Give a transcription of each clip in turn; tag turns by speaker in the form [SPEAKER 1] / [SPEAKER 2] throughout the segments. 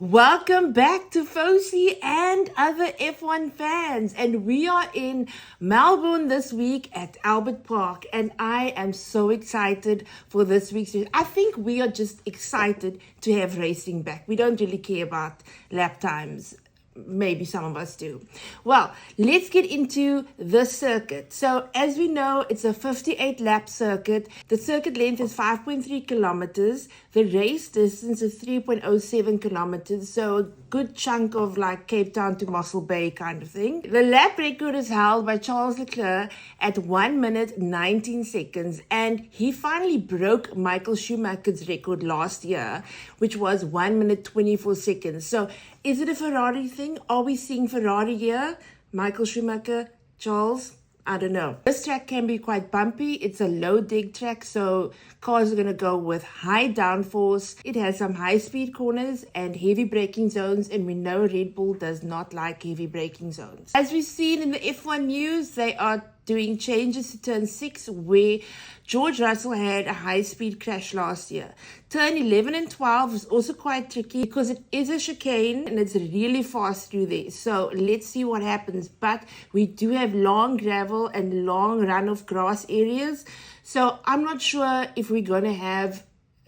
[SPEAKER 1] Welcome back to Fosi and other F1 fans. And we are in Melbourne this week at Albert Park. And I am so excited for this week's race. I think we are just excited to have racing back. We don't really care about lap times. Maybe some of us do. Well, let's get into the circuit. So as we know, it's a 58 lap circuit. The circuit length is 5.3 kilometers. The race distance is 3.07 kilometers. So a good chunk of like Cape Town to Mossel Bay kind of thing. The lap record is held by Charles Leclerc at 1 minute 19 seconds. And he finally broke Michael Schumacher's record last year, which was 1 minute 24 seconds. So is it a Ferrari thing? Are we seeing Ferrari here? Michael Schumacher, Charles? I don't know. This track can be quite bumpy. It's a low dig track, so cars are going to go with high downforce. It has some high speed corners and heavy braking zones, and we know Red Bull does not like heavy braking zones. As we've seen in the F1 news, they are doing changes to turn 6 where George Russell had a high-speed crash last year. Turn 11 and 12 is also quite tricky because it is a chicane and it's really fast through there. So let's see what happens. But we do have long gravel and long run-off grass areas. So I'm not sure if we're going to have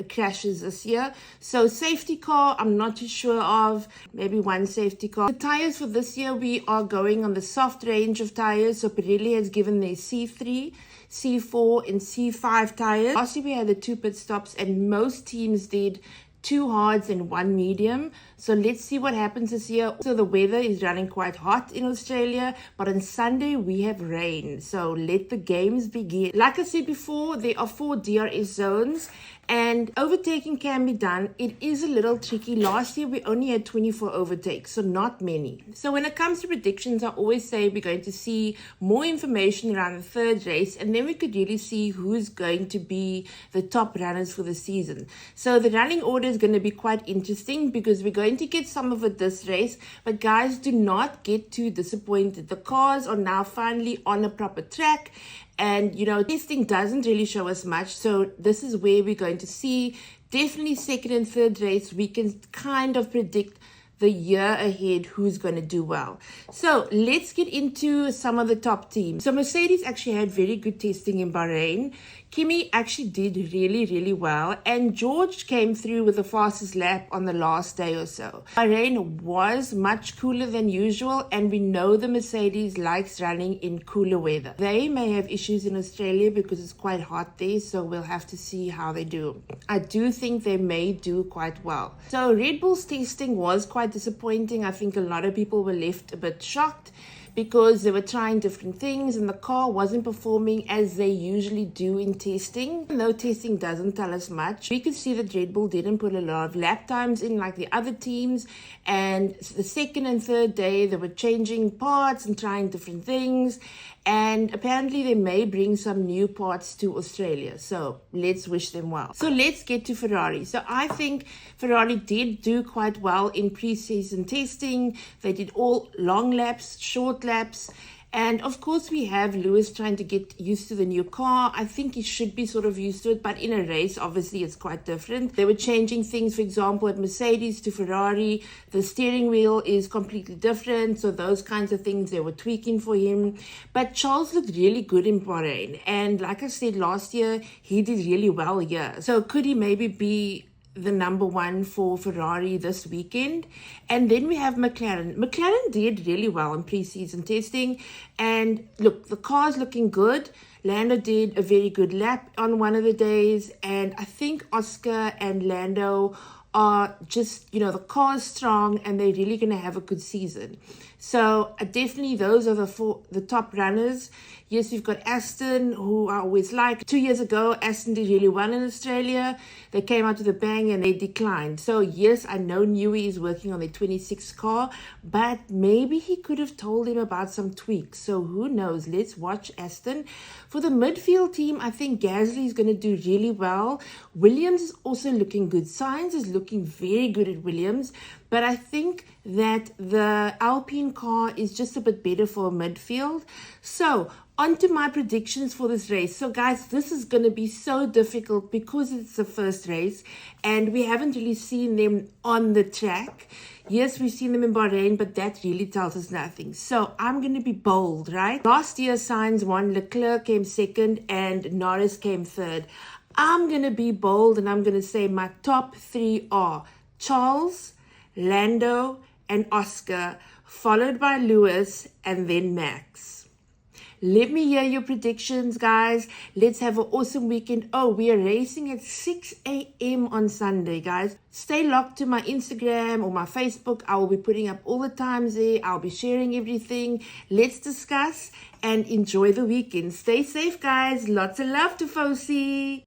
[SPEAKER 1] crashes this year. So safety car, I'm not too sure of. Maybe one safety car. The tires for this year, we are going on the soft range of tires. So Pirelli has given their C3, C4 and C5 tires. Last year we had the 2 pit stops and most teams did 2 hards and 1 medium. So let's see what happens this year. So the weather is running quite hot in Australia, but on Sunday we have rain. So let the games begin. Like I said before, there are 4 DRS zones and overtaking can be done. It is a little tricky. Last year we only had 24 overtakes, so not many. So when it comes to predictions, I always say we're going to see more information around the third race, and then we could really see who's going to be the top runners for the season. So the running order is going to be quite interesting because we're going to get some of it this race, but guys, do not get too disappointed. The cars are now finally on a proper track. And, testing doesn't really show us much. So this is where we're going to see definitely second and third race. We can kind of predict the year ahead who's going to do well. So let's get into some of the top teams. So Mercedes actually had very good testing in Bahrain. Kimi actually did really well, and George came through with the fastest lap on the last day or so. Bahrain was much cooler than usual, and we know the Mercedes likes running in cooler weather. They may have issues in Australia because it's quite hot there, so we'll have to see how they do. I do think they may do quite well. So Red Bull's testing was quite disappointing. I think a lot of people were left a bit shocked because they were trying different things and the car wasn't performing as they usually do in testing. Even though testing doesn't tell us much, we could see that Red Bull didn't put a lot of lap times in like the other teams, and the second and third day they were changing parts and trying different things, and apparently they may bring some new parts to Australia. So let's wish them well. So let's get to Ferrari. So I think Ferrari did do quite well in pre-season testing. They did all long laps, short laps. And of course, we have Lewis trying to get used to the new car. I think he should be sort of used to it, but in a race, obviously, it's quite different. They were changing things, for example, at Mercedes to Ferrari. The steering wheel is completely different. So those kinds of things they were tweaking for him. But Charles looked really good in Bahrain. And like I said, last year, he did really well here. So could he maybe be the number 1 for Ferrari this weekend? And then we have McLaren. McLaren did really well in pre-season testing, and look, the car's looking good. Lando did a very good lap on one of the days, and I think Oscar and Lando are just, the car's strong and they're really going to have a good season. So definitely those are the top runners. Yes, we've got Aston, who I always like. 2 years ago, Aston did really well in Australia. They came out with a bang and they declined. So yes, I know Newey is working on their 26 car, but maybe he could have told him about some tweaks. So who knows? Let's watch Aston. For the midfield team, I think Gasly is going to do really well. Williams is also looking good. Sainz is looking looking very good at Williams, but I think that the Alpine car is just a bit better for midfield. So on to my predictions for this race. So guys, this is going to be so difficult because it's the first race and we haven't really seen them on the track. Yes, we've seen them in Bahrain, but that really tells us nothing. So I'm going to be bold, right? Last year, Sainz won, Leclerc came second, and Norris came third. I'm going to be bold, and I'm going to say my top three are Charles, Lando, and Oscar, followed by Lewis, and then Max. Let me hear your predictions, guys. Let's have an awesome weekend. Oh, we are racing at 6 a.m. on Sunday, guys. Stay locked to my Instagram or my Facebook. I will be putting up all the times there. I'll be sharing everything. Let's discuss and enjoy the weekend. Stay safe, guys. Lots of love to Fosi.